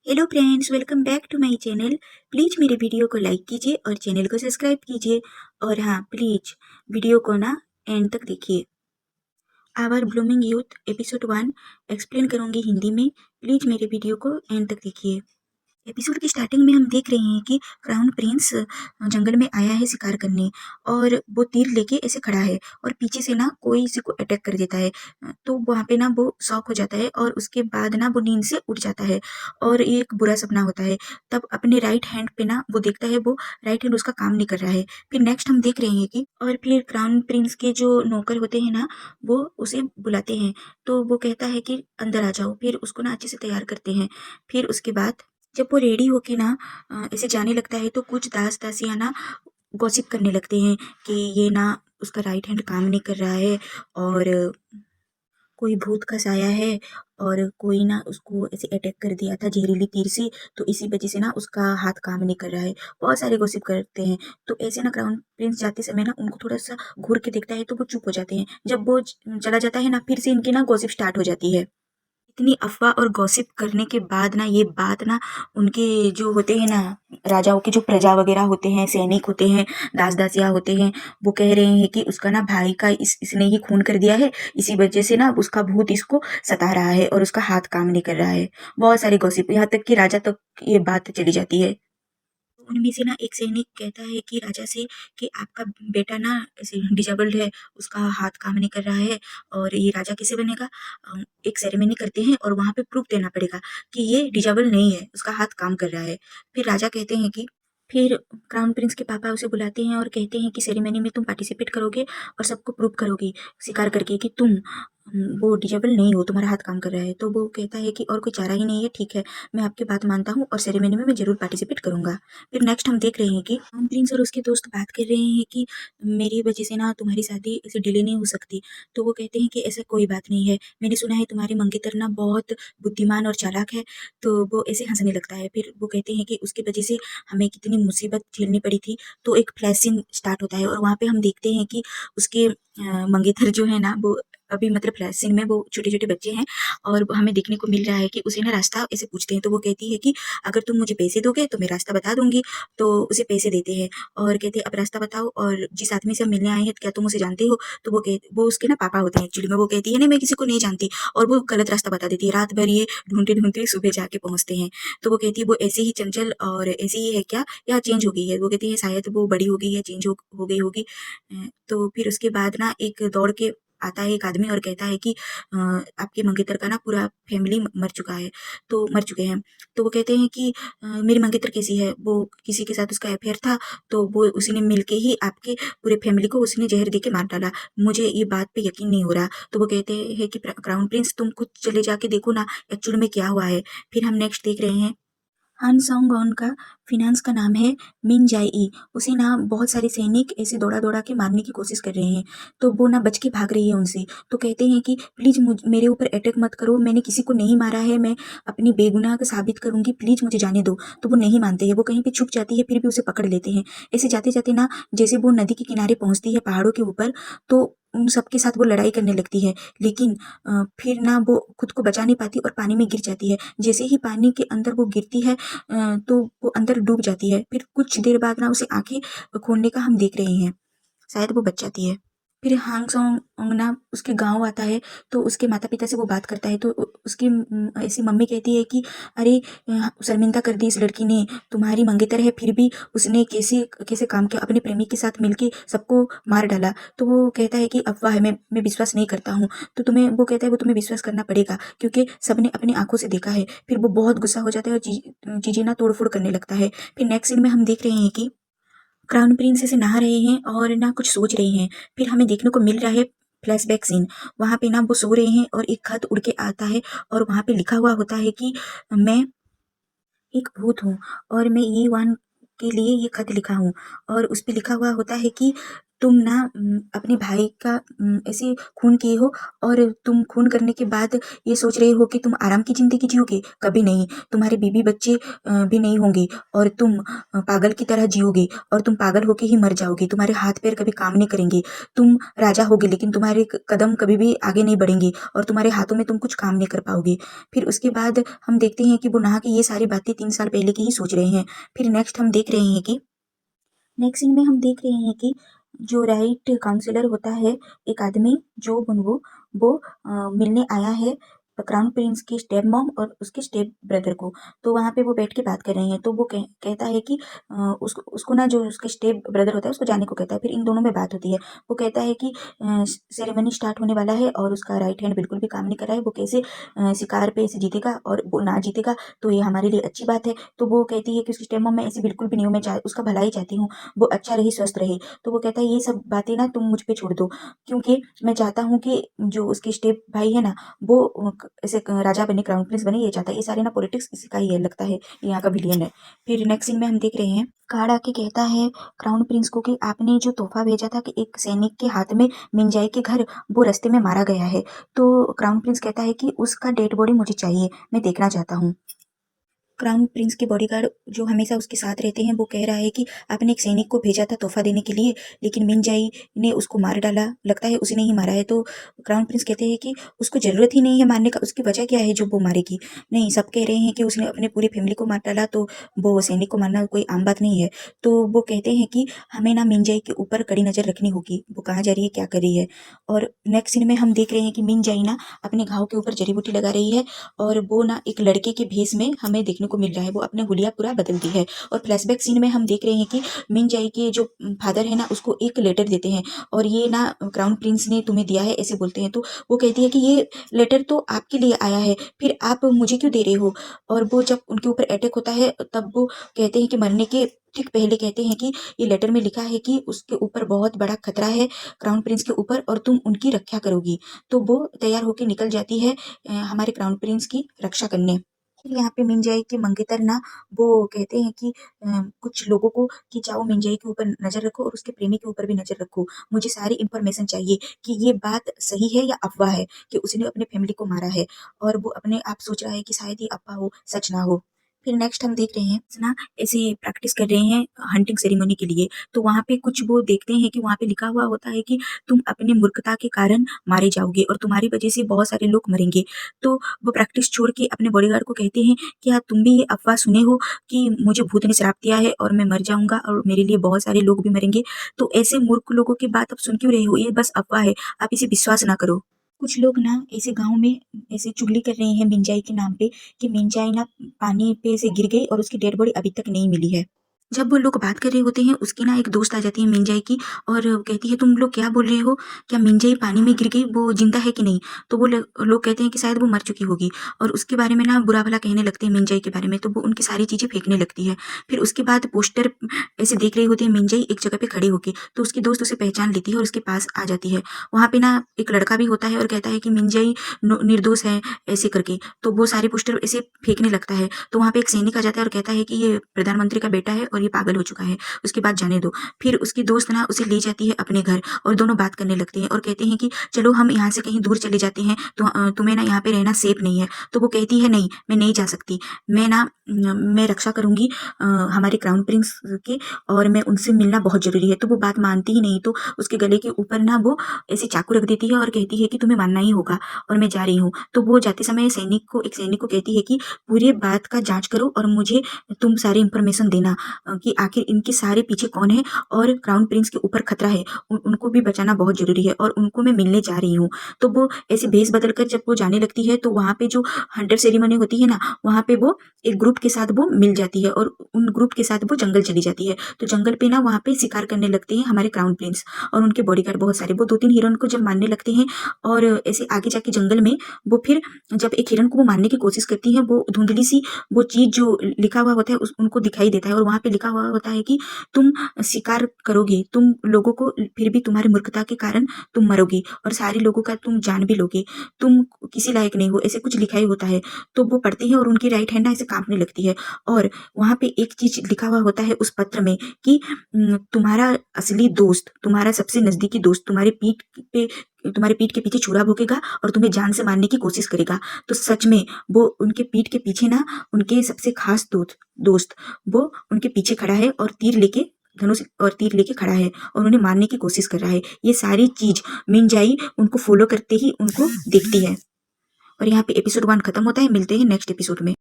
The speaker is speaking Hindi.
Hello friends, welcome back to my channel. Please मेरे वीडियो को लाइक कीजिए और चैनल को सब्सक्राइब कीजिए। और हाँ, प्लीज़ वीडियो को ना एंड तक देखिए। Our blooming youth episode 1 explain करूँगी हिंदी में। प्लीज़ मेरे वीडियो को एंड तक देखिए। एपिसोड की स्टार्टिंग में हम देख रहे हैं कि क्राउन प्रिंस जंगल में आया है शिकार करने, और वो तीर लेके ऐसे खड़ा है और पीछे से ना कोई इसी को अटैक कर देता है। तो वहाँ पे ना वो शॉक हो जाता है और उसके बाद ना वो नींद से उठ जाता है और ये एक बुरा सपना होता है। तब अपने राइट हैंड पे ना वो देखता है, वो राइट हैंड उसका काम नहीं कर रहा है। फिर नेक्स्ट हम देख रहे हैं कि और फिर क्राउन प्रिंस के जो नौकर होते हैं ना, वो उसे बुलाते हैं। तो वो कहता है कि अंदर आ जाओ। फिर उसको ना अच्छे से तैयार करते हैं। फिर उसके बाद जब वो रेडी होके ना ऐसे जाने लगता है, तो कुछ दास-दासियाँ ना गॉसिप करने लगते हैं कि ये ना उसका राइट हैंड काम नहीं कर रहा है, और कोई भूत का साया है, और कोई ना उसको ऐसे अटैक कर दिया था जहरीली तीर से, तो इसी वजह से ना उसका हाथ काम नहीं कर रहा है। बहुत सारे गॉसिप करते हैं। तो ऐसे ना क्राउन प्रिंस जाते समय ना उनको थोड़ा-सा घूर के देखता है, तो वो चुप हो जाते हैं। जब वो चला जाता है ना, फिर से इनकी ना गॉसिप स्टार्ट हो जाती है। इतनी अफ़वाह और गॉसिप करने के बाद ना ये बात ना उनके जो होते हैं ना, राजाओं के जो प्रजा वगैरह होते हैं, सैनिक होते हैं, दास-दासिया होते हैं, वो कह रहे हैं कि उसका ना भाई का इसने ही खून कर दिया है, इसी वजह से ना उसका भूत इसको सता रहा है और उसका हाथ काम नहीं कर रहा है। बहुत सारी गॉसिप, यहाँ तक कि राजा तक ये बात चली जाती है। उनमें से ना एक सैनिक कहता है कि राजा से कि आपका बेटा ना ऐसे डिसेबल्ड है, उसका हाथ काम नहीं कर रहा है, और ये राजा कैसे बनेगा? एक सेरेमनी करते हैं और वहाँ पे प्रूफ देना पड़ेगा कि ये डिसेबल नहीं है, उसका हाथ काम कर रहा है। फिर राजा कहते हैं कि फिर क्राउन प्रिंस के पापा उसे बुलाते हैं और कहते हैं कि सेरेमनी में तुम पार्टिसिपेट करोगे और सबको प्रूव करोगी स्वीकार करके कि तुम वो डिसेबल नहीं हो, तुम्हारा हाथ काम कर रहा है। तो वो कहता है कि और कोई चारा ही नहीं है, ठीक है, मैं आपकी बात मानता हूँ और सेरेमनी में मैं ज़रूर पार्टिसिपेट करूँगा। फिर नेक्स्ट हम देख रहे हैं कि क्राउन प्रिंस और उसके दोस्त बात कर रहे हैं कि मेरी वजह से ना तुम्हारी शादी ऐसे डिले नहीं हो सकती। तो वो कहते हैं कि ऐसा कोई बात नहीं है, मैंने सुना है तुम्हारी मंगेतर ना बहुत बुद्धिमान और चालाक है। तो वो ऐसे हँसने लगता है। फिर वो कहते हैं कि उसकी वजह से हमें कितनी मुसीबत झेलनी पड़ी थी। तो एक फ्लैश सीन स्टार्ट होता है और वहाँ पे हम देखते हैं कि उसके मंगेतर जो है ना, वो अभी मतलब फ्लैश सीन में वो छोटे-छोटे बच्चे हैं, और वो हमें देखने को मिल रहा है कि उसे ना रास्ता ऐसे पूछते हैं। तो वो कहती है कि अगर तुम मुझे पैसे दोगे तो मैं रास्ता बता दूँगी। तो उसे पैसे देते हैं और कहते हैं अब रास्ता बताओ, और जिस आदमी से हम मिलने आए हैं क्या तुम उसे जानते हो? तो वो उसके ना पापा होते हैं एक्चुअली में। वो कहती है नहीं, मैं किसी को नहीं जानती, और वो गलत रास्ता बता देती है। रात भर ये ढूँढते-ढूँढते सुबह जाके पहुँचते हैं। तो वो कहती है वो ऐसे ही चंचल और ऐसे ही है क्या, या चेंज हो गई है? वो कहती है शायद वो बड़ी हो गई है, चेंज हो गई होगी। तो फिर उसके बाद ना एक दौड़ के आता है एक आदमी और कहता है कि आपके मंगेतर का ना पूरा फैमिली मर चुका है, तो मर चुके हैं। तो वो कहते हैं कि मेरी मंगेतर कैसी है? वो किसी के साथ उसका अफेयर था, तो वो उसी ने मिलके ही आपके पूरे फैमिली को उसने ज़हर दे के मार डाला। मुझे ये बात पे यकीन नहीं हो रहा। तो वो कहते हैं कि क्राउन प्रिंस तुम खुद चले जाके देखो ना एक्चुअल में क्या हुआ है। फिर हम नेक्स्ट देख रहे हैं हान सांग-ऑन का फ़िनांस का नाम है मिन जाए-ई। उसे ना बहुत सारे सैनिक ऐसे दौड़ा-दौड़ा के मारने की कोशिश कर रहे हैं, तो वो ना बच के भाग रही है उनसे। तो कहते हैं कि प्लीज़ मेरे ऊपर अटैक मत करो, मैंने किसी को नहीं मारा है, मैं अपनी बेगुनाह साबित करूँगी, प्लीज़ मुझे जाने दो। तो वो नहीं मानते हैं, वो कहीं पे छुप जाती है, फिर भी उसे पकड़ लेते हैं। ऐसे जाते-जाते ना जैसे वो नदी के किनारे पहुँचती है पहाड़ों के ऊपर, तो उन सबके साथ वो लड़ाई करने लगती है। लेकिन फिर ना वो खुद को बचा नहीं पाती और पानी में गिर जाती है। जैसे ही पानी के अंदर वो गिरती है, तो वो अंदर डूब जाती है। फिर कुछ देर बाद ना उसे आँखें खोलने का हम देख रहे हैं। शायद वो बच जाती है। फिर हांग सॉन्ग ना उसके गाँव आता है, तो उसके माता-पिता से वो बात करता है, तो उसकी ऐसी मम्मी कहती है कि अरे शर्मिंदा कर दी इस लड़की ने, तुम्हारी मंगेतर है फिर भी उसने कैसे कैसे काम किया, अपने प्रेमी के साथ मिलके सबको मार डाला। तो वो कहता है कि अफ़वाह है, मैं विश्वास नहीं करता हूँ। तो वो कहता है वो तुम्हें विश्वास करना पड़ेगा, क्योंकि सबने अपनी आँखों से देखा है। फिर वो बहुत गुस्सा हो जाता है और चीज़ें ना तोड़-फोड़ करने लगता है। फिर नेक्स्ट सीन में हम देख रहे हैं कि क्राउन प्रिंस ऐसे नहा रहे हैं और ना कुछ सोच रहे हैं। फिर हमें देखने को मिल रहा है फ्लैशबैक सीन। वहाँ पे ना वो सो रहे हैं और एक खत उड़ के आता है, और वहाँ पे लिखा हुआ होता है कि मैं एक भूत हूँ और मैं ये वान के लिए ये खत लिखा हूँ, और उस पे लिखा हुआ होता है कि तुम ना अपने भाई का ऐसे खून किए हो और तुम खून करने के बाद ये सोच रहे हो कि तुम आराम की ज़िंदगी जियोगे, कभी नहीं। तुम्हारे बीवी बच्चे भी नहीं होंगे और तुम पागल की तरह जियोगे और तुम पागल होके ही मर जाओगे। तुम्हारे हाथ-पैर कभी काम नहीं करेंगे। तुम राजा होगे लेकिन तुम्हारे कदम कभी भी आगे नहीं बढ़ेंगे और तुम्हारे हाथों में तुम कुछ काम नहीं कर पाओगे। फिर उसके बाद हम देखते हैं कि वो नहा के ये सारी बातें 3 साल पहले की ही सोच रहे हैं। फिर नेक्स्ट हम देख रहे हैं कि नेक्स्ट सीन में हम देख रहे हैं कि जो राइट काउंसलर होता है, एक आदमी जो वो मिलने आया है क्राउन प्रिंस की स्टेप मॉम और उसके स्टेप ब्रदर को। तो वहाँ पे वो बैठ के बात कर रहे हैं। तो वो कहता है कि उसको उसको ना जो उसके स्टेप ब्रदर होता है उसको जाने को कहता है। फिर इन दोनों में बात होती है। वो कहता है कि सेरेमनी स्टार्ट होने वाला है और उसका राइट हैंड बिल्कुल भी काम नहीं कर रहा है। वो कैसे शिकार पे ऐसे जीतेगा और वो ना जीतेगा तो ये हमारे लिए अच्छी बात है। तो वो कहती है कि उसकी स्टेप मॉम मैं ऐसी बिल्कुल भी नहीं हूँ, मैं उसका भला ही चाहती हूँ, वो अच्छा रहे, स्वस्थ रहे। तो वो कहता है ये सब बातें ना तुम मुझ पे छोड़ दो, क्योंकि मैं चाहता हूँ कि जो उसके स्टेप भाई है ना वो ऐसे राजा बने, क्राउन प्रिंस बने, ये चाहता है। ये सारे ना पॉलिटिक्स इसी का ही है, लगता है ये यहाँ का विलियन है। फिर नेक्स्ट सीन में हम देख रहे हैं कार्ड आके कहता है क्राउन प्रिंस को कि आपने जो तोहफा भेजा था कि एक सैनिक के हाथ में मिंजाई के घर, वो रास्ते में मारा गया है। तो क्राउन प्रिंस कहता है कि उसका डेड बॉडी मुझे चाहिए, मैं देखना चाहता हूँ। क्राउन प्रिंस के बॉडीगार्ड जो हमेशा उसके साथ रहते हैं वो कह रहा है कि आपने एक सैनिक को भेजा था तोहफा देने के लिए, लेकिन मिंजाई ने उसको मार डाला, लगता है उसने ही मारा है। तो क्राउन प्रिंस कहते हैं कि उसको ज़रूरत ही नहीं है मारने का, उसकी वजह क्या है जो वो मारेगी। नहीं, सब कह रहे हैं कि उसने अपने पूरी फैमिली को मार डाला, तो वो सैनिक को मारना कोई आम बात नहीं है। तो वो कहते हैं कि हमें ना मिंजाई के ऊपर कड़ी नज़र रखनी होगी, वो कहाँ जा रही है, क्या कर रही है। और नेक्स्ट सीन में हम देख रहे हैं कि मिंजाई ना अपने घाव के ऊपर जड़ी बूटी लगा रही है और वो ना एक लड़के के भेष में हमें देखने को मिल रहा है। वो अपने हुलिया पूरा बदलती है और फ्लैशबैक सीन में हम देख रहे हैं कि मिन जाई के जो फादर है ना उसको एक लेटर देते हैं और ये ना क्राउन प्रिंस ने तुम्हें दिया है ऐसे बोलते हैं। तो वो कहती है कि ये लेटर तो आपके लिए आया है, फिर आप मुझे क्यों दे रहे हो। और वो जब उनके ऊपर अटैक होता है तब वो कहते हैं कि मरने के ठीक पहले कहते हैं कि ये लेटर में लिखा है कि उसके ऊपर बहुत बड़ा खतरा है, क्राउन प्रिंस के ऊपर, और तुम उनकी रक्षा करोगी। तो वो तैयार होकर निकल जाती है हमारे क्राउन प्रिंस की रक्षा करने। फिर यहाँ पे मिंजाई के मंगेतर ना वो कहते हैं कि कुछ लोगों को कि जाओ मिंजाई के ऊपर नज़र रखो और उसके प्रेमी के ऊपर भी नज़र रखो। मुझे सारी इन्फॉर्मेशन चाहिए कि ये बात सही है या अफ़वाह है कि उसने अपने फैमिली को मारा है। और वो अपने आप सोच रहा है कि शायद ये अफ़वाह हो, सच ना हो। फिर नेक्स्ट हम देख रहे हैं ना ऐसे प्रैक्टिस कर रहे हैं हंटिंग सेरेमनी के लिए। तो वहाँ पे कुछ वो देखते हैं कि वहाँ पे लिखा हुआ होता है कि तुम अपनी मूर्खता के कारण मारे जाओगे और तुम्हारी वजह से बहुत सारे लोग मरेंगे। तो वो प्रैक्टिस छोड़ के अपने बॉडीगार्ड को कहते हैं, क्या तुम भी ये अफ़वाह सुने हो कि मुझे भूत ने श्राप दिया है और मैं मर जाऊँगा और मेरे लिए बहुत सारे लोग भी मरेंगे? तो ऐसे मूर्ख लोगों की बात आप सुन क्यों रहे हो? ये बस अफ़वाह है, आप इसे विश्वास ना करो। कुछ लोग ना ऐसे गाँव में ऐसे चुगली कर रहे हैं मिंजाई के नाम पे कि मिंजाई ना पानी पे से गिर गई और उसकी डेड बॉडी अभी तक नहीं मिली है। जब वो लोग बात कर रहे होते हैं उसकी ना एक दोस्त आ जाती है मिंजाई की और कहती है, तुम लोग क्या बोल रहे हो? क्या मिंजाई पानी में गिर गई? वो जिंदा है कि नहीं? तो वो लोग कहते हैं कि शायद वो मर चुकी होगी और उसके बारे में ना बुरा भला कहने लगते हैं मिंजाई के बारे में। तो वो उनकी सारी चीजें फेंकने लगती है। फिर उसके बाद पोस्टर ऐसे देख रही होती है मिंजाई एक जगह पे खड़ी होके। तो उसकी दोस्त उसे पहचान लेती है और उसके पास आ जाती है। वहाँ पे ना एक लड़का भी होता है और कहता है कि मिंजाई निर्दोष है ऐसे करके। तो वो सारे पोस्टर ऐसे फेंकने लगता है। तो वहाँ पे एक सैनिक आ जाता है और कहता है कि ये प्रधानमंत्री का बेटा है और ये पागल हो चुका है, उसके बाद जाने दो। फिर उसकी दोस्त ना उसे ले जाती है अपने घर और दोनों बात करने लगते हैं और कहते हैं कि चलो हम यहाँ से कहीं दूर चले जाते हैं, तो तुम्हें ना यहाँ पे रहना सेफ नहीं है। तो वो कहती है नहीं, मैं नहीं जा सकती, मैं रक्षा करूंगी हमारे क्राउन प्रिंस की और मैं उनसे मिलना बहुत जरूरी है। तो वो बात मानती ही नहीं। तो उसके गले के ऊपर ना वो ऐसे चाकू रख देती है और कहती है कि तुम्हें मानना ही होगा और मैं जा रही हूँ। तो वो जाते समय एक सैनिक को कहती है कि पूरे बात का जांच करो और मुझे तुम सारी इन्फॉर्मेशन देना कि आखिर इनके सारे पीछे कौन है और क्राउन प्रिंस के ऊपर खतरा है, उनको भी बचाना बहुत जरूरी है और उनको मैं मिलने जा रही हूँ। तो वो ऐसे भेष बदल कर जब वो जाने लगती है तो वहाँ पे जो हंटर सेरेमनी होती है ना, वहाँ पे वो एक ग्रुप के साथ वो मिल जाती है और उन ग्रुप के साथ वो जंगल चली जाती है। तो जंगल पे ना वहाँ पे शिकार करने लगते हैं हमारे क्राउन प्रिंस और उनके बॉडीगार्ड बहुत सारे। वो 2-3 हिरन को जब मारने लगते हैं और ऐसे आगे जाके जंगल में वो फिर जब एक हिरन को वो मारने की कोशिश करती है, वो धुंधली सी वो चीज़ जो लिखा हुआ होता है उनको दिखाई देता है और वहाँ पे लिखा हुआ होता है कि तुम शिकार करोगे, तुम लोगों को, फिर भी तुम्हारी मूर्खता के कारण तुम मरोगे और सारे लोगों का तुम जान भी लोगे, तुम किसी लायक नहीं हो, ऐसे कुछ लिखा ही होता है। तो वो पढ़ते हैं और उनकी राइट हैंड ना ऐसे काँपने लगती है। लगती है। और वहाँ पे एक चीज़ लिखा हुआ होता है उस पत्र में कि तुम्हारा असली दोस्त, तुम्हारा सबसे नज़दीकी दोस्त तुम्हारे पीठ के पीछे छुरा भोंकेगा और तुम्हें जान से मारने की कोशिश करेगा। तो सच में वो उनके पीठ के पीछे ना उनके सबसे खास दोस्त वो उनके पीछे खड़ा है और धनुष और तीर लेके खड़ा है और उन्हें मारने की कोशिश कर रहा है। ये सारी चीज़ मिनजाई उनको फॉलो करते ही उनको देखती है। और यहाँ पे एपिसोड 1 खत्म होता है। मिलते हैं नेक्स्ट एपिसोड में।